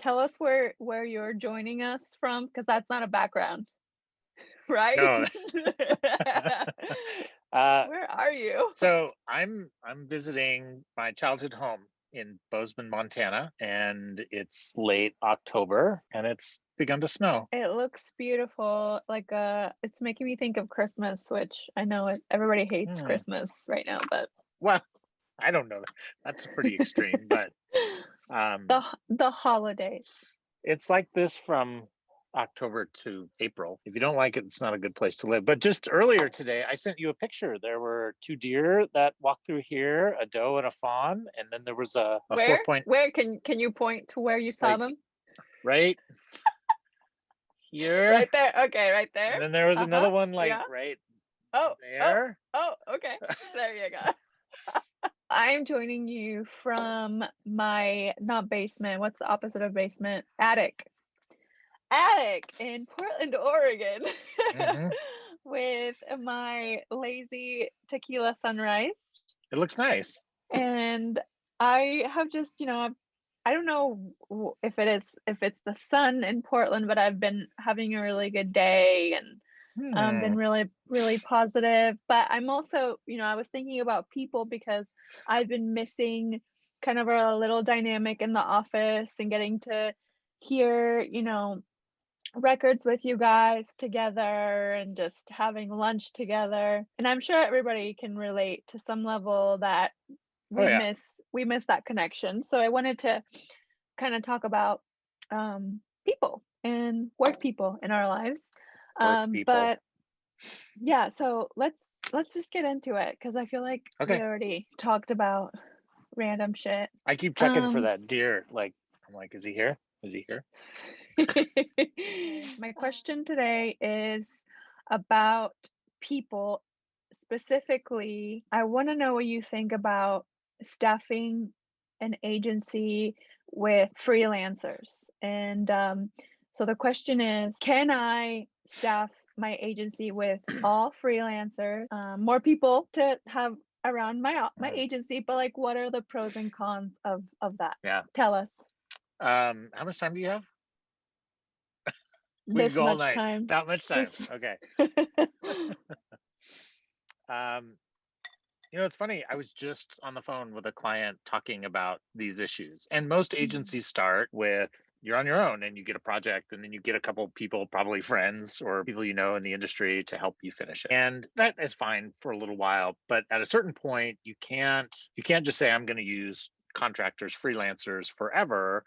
tell us where you're joining us from, because that's not a background, right? No. uh, Where are you? so I'm visiting my childhood home in Bozeman, Montana, and it's late October, and it's begun to snow. It looks beautiful. Like it's making me think of Christmas, which I know everybody hates Hmm. Christmas right now, but Well, I don't know. That's pretty extreme, but um, the holidays. it's like this from October to April. If you don't like it, it's not a good place to live. But just earlier today, I sent you a picture. There were two deer that walked through here, a doe and a fawn, and then there was a four Where? point Where can you point to where you saw like them? right here, Right there. Okay, right there. and then there was Uh-huh. another one like Yeah. right Oh, oh, there. oh, okay. There you go. I'm joining you from my not basement. What's the opposite of basement? Attic. Attic in Portland, Oregon, Hmm. with my lazy tequila sunrise. It looks nice. And I have just, I don't know if it's the sun in Portland, but I've been having a really good day and Hmm. been really positive. But I'm also, I was thinking about people because I've been missing kind of a little dynamic in the office and getting to hear, records with you guys together and just having lunch together. And I'm sure everybody can relate to some level that Oh yeah, we miss that connection. So I wanted to kind of talk about people and work people in our lives. work people. But yeah, so let's just get into it because I feel like we Okay, already talked about random shit. I keep checking for Um, that deer. Like I'm like, is he here? Is he here? my question today is about people. Specifically, I want to know what you think about staffing an agency with freelancers. And so the question is, can I staff my agency with all freelancers, more people to have around my Mm, agency, but like what are the pros and cons of that? yeah. Tell us. How much time do you have? We could This go all much night. time. That much time. This Okay. Um, it's funny. I was just on the phone with a client talking about these issues. And most Mhm. agencies start with you're on your own and you get a project and then you get a couple people, probably friends or people you know in the industry to help you finish it. And that is fine for a little while, but at a certain point you can't just say I'm going to use contractors, freelancers forever,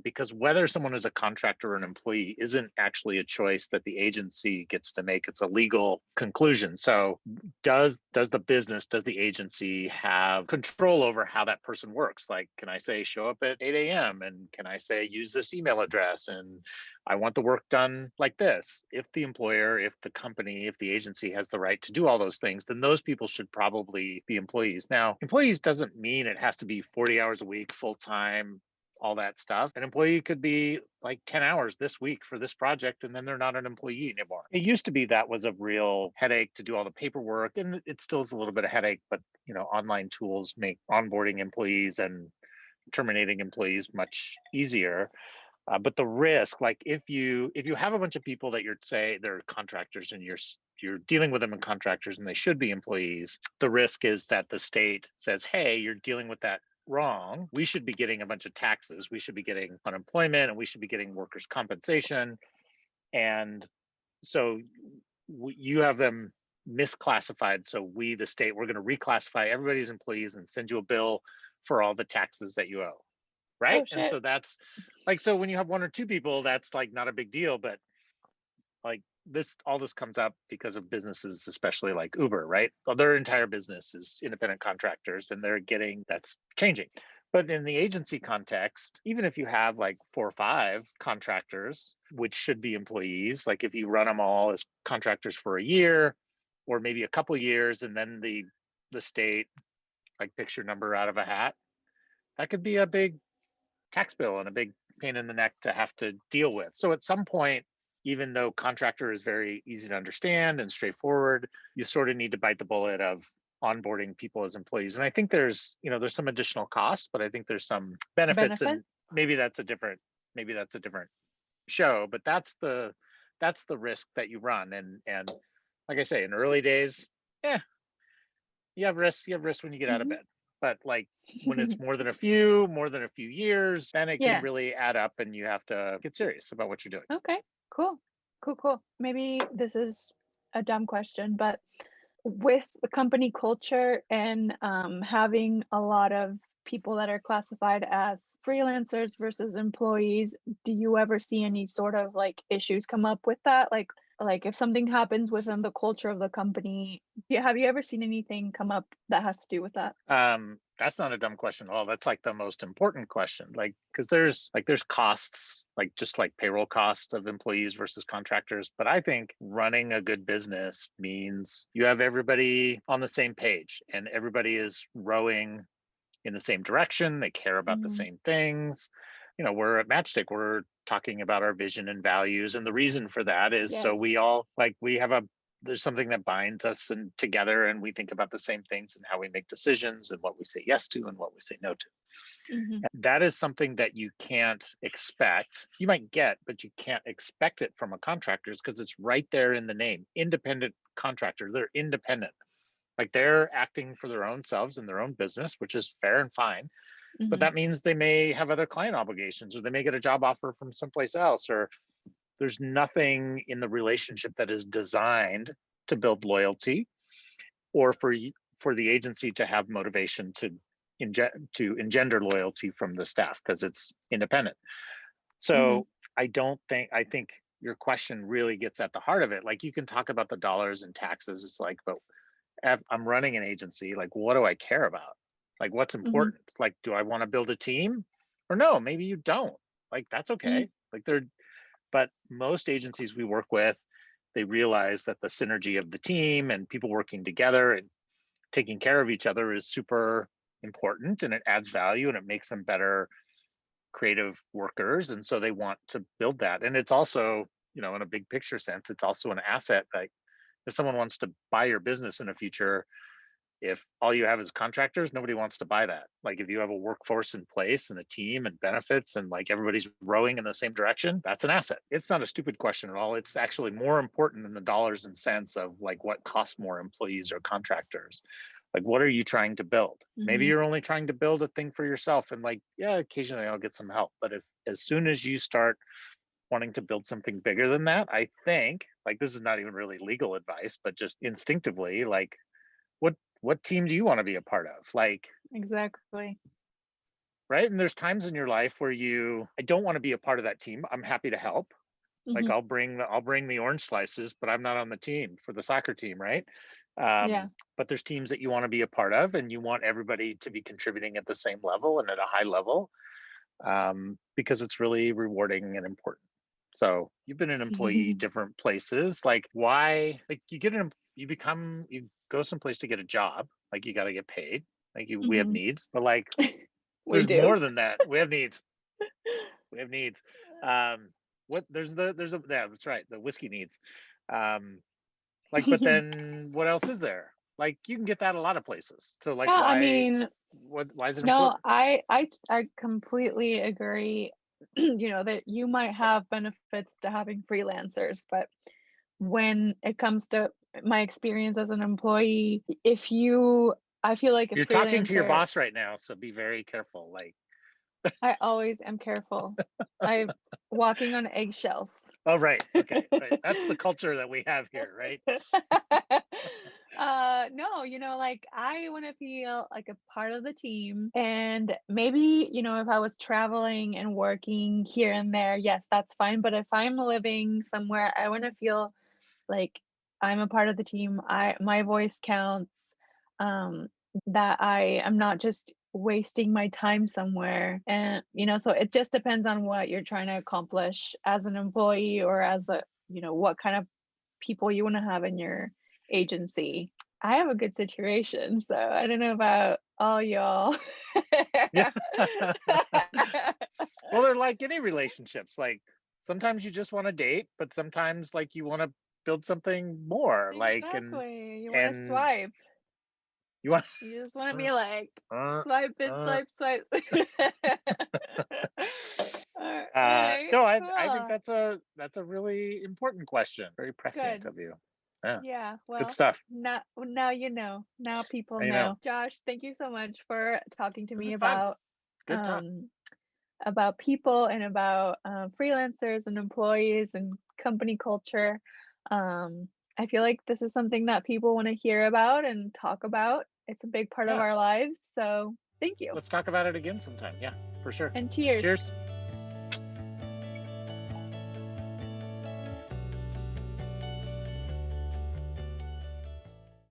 because whether someone is a contractor or an employee isn't actually a choice that the agency gets to make. It's a legal conclusion. So does the agency have control over how that person works? Like, can I say show up at 8 a.m. and can I say use this email address and I want the work done like this? If the employer, if the company, if the agency has the right to do all those things, then those people should probably be employees. Now, employees doesn't mean it has to be 40 hours a week, full time, all that stuff. An employee could be like 10 hours this week for this project, and then they're not an employee anymore. It used to be that was a real headache to do all the paperwork, and it still is a little bit of headache, but online tools make onboarding employees and terminating employees much easier. But the risk, like if you have a bunch of people that you're say they're contractors and you're dealing with them in contractors and they should be employees, the risk is that the state says, hey, you're dealing with that wrong. We should be getting a bunch of taxes. We should be getting unemployment and we should be getting workers' compensation. And so you have them misclassified. So we, the state, we're going to reclassify everybody's employees and send you a bill for all the taxes that you owe. Oh Right. And shit. so that's like, so when you have one or two people, that's like not a big deal. But like all this comes up because of businesses, especially like Uber, right? Well, their entire business is independent contractors and that's changing. But in the agency context, even if you have like 4 or 5 contractors, which should be employees, like if you run them all as contractors for a year or maybe a couple years, and then the state like picks your number out of a hat, that could be a big tax bill and a big pain in the neck to have to deal with. So at some point, even though contractor is very easy to understand and straightforward, you sort of need to bite the bullet of onboarding people as employees. And I think there's some additional costs, but I think there's some benefits, Benefit? and maybe that's a different maybe that's a different show, but that's the risk that you run. And like I say, in early days, yeah, you have risks when you get out of Mhm. bed. But like when it's more than a few years, then it can Yeah. really add up and you have to get serious about what you're doing. Okay. Cool. Cool, cool. Maybe this is a dumb question, but with the company culture and having a lot of people that are classified as freelancers versus employees, do you ever see any sort of like issues come up with that? Like if something happens within the culture of the company, yeah, have you ever seen anything come up that has to do with that? That's not a dumb question at all. That's like the most important question. Like, because there's costs, like just like payroll costs of employees versus contractors. But I think running a good business means you have everybody on the same page and everybody is rowing in the same direction. They care about the Mhm. same things. We're at Matchstick. We're talking about our vision and values, and the reason for that is so Yes. we all like we have a there's something that binds us and together, and we think about the same things and how we make decisions and what we say yes to and what we say no to. Mhm. That is something that you can't expect. You might get, but you can't expect it from a contractors because it's right there in the name. Independent contractor, they're independent. Like they're acting for their own selves and their own business, which is fair and fine. But Mhm. that means they may have other client obligations or they may get a job offer from someplace else, or there's nothing in the relationship that is designed to build loyalty or for the agency to have motivation to engender loyalty from the staff because it's independent. Mhm. So I think your question really gets at the heart of it. Like you can talk about the dollars and taxes. It's like, but I'm running an agency. Like, what do I care about? Like, what's Mhm. important? Like, do I want to build a team? Or no, maybe you don't. Like, that's Mhm. okay. But most agencies we work with, they realize that the synergy of the team and people working together and taking care of each other is super important and it adds value and it makes them better creative workers. And so they want to build that. And it's also, in a big picture sense, it's also an asset. Like if someone wants to buy your business in the future, if all you have is contractors, nobody wants to buy that. Like if you have a workforce in place and a team and benefits and like everybody's rowing in the same direction, that's an asset. It's not a stupid question at all. It's actually more important than the dollars and cents of like what costs more, employees or contractors. Like what are you trying to build? Maybe Mhm. you're only trying to build a thing for yourself and like, yeah, occasionally I'll get some help. But if as soon as you start wanting to build something bigger than that, I think like this is not even really legal advice, but just instinctively, like what team do you want to be a part of? Like, Exactly. right? And there's times in your life where I don't want to be a part of that team. I'm happy to help. Like Mhm. I'll bring the orange slices, but I'm not on the team for the soccer team, right? Yeah. But there's teams that you want to be a part of, and you want everybody to be contributing at the same level and at a high level, because it's really rewarding and important. So you've been an employee different places. Like why? Like you go someplace to get a job. Like you got to get paid. We have Mhm. needs, but like We there's do. more than that. We have needs. We have needs. Um, what there's a yeah, that's right. The whiskey needs. Um, but then what else is there? Like you can get that a lot of places. So like Yeah, I mean, why is it no, important? I completely agree, that you might have benefits to having freelancers, but when it comes to my experience as an employee, if you I feel like a You're talking to your freelancer. boss right now, so be very careful. Like, I always am careful. I'm walking on eggshells. oh right, okay, right. That's the culture that we have here, right? No, like I want to feel like a part of the team. And maybe, if I was traveling and working here and there, yes, that's fine. But if I'm living somewhere, I want to feel like I'm a part of the team. My voice counts. Um, that I am not just wasting my time somewhere. And, so it just depends on what you're trying to accomplish as an employee or as what kind of people you want to have in your agency. I have a good situation, so I don't know about all y'all. Yeah. Well, they're like any relationships. Like sometimes you just want to date, but sometimes like you want to build something more. Exactly. You want to And swipe. you want You just want to uh, be like, uh, swipe it, uh, swipe, swipe. All uh, No, I think Cool. that's a really important question. Very prescient Good. of you. Yeah, Yeah, good well, stuff. now you know. Now people Now you know. know. Josh, thank you so much for talking to This me is fun. Good talk. um about people and about freelancers and employees and company culture. I feel like this is something that people want to hear about and talk about. It's a big part of Yeah. our lives. So thank you Let's talk about it again sometime. Yeah, for sure. and cheers. Cheers.